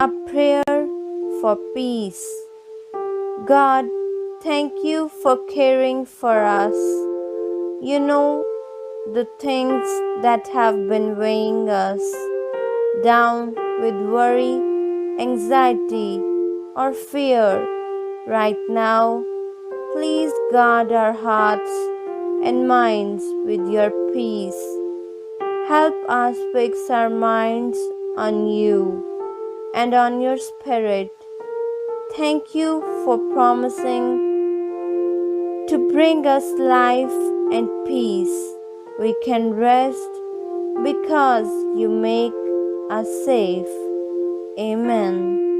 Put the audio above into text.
A prayer for peace. God, thank you for caring for us. You know the things that have been weighing us down with worry, anxiety, or fear. Right now, please guard our hearts and minds with your peace. Help us fix our minds on you and on your Spirit. Thank you for promising to bring us life and peace. We can rest because you make us safe. Amen.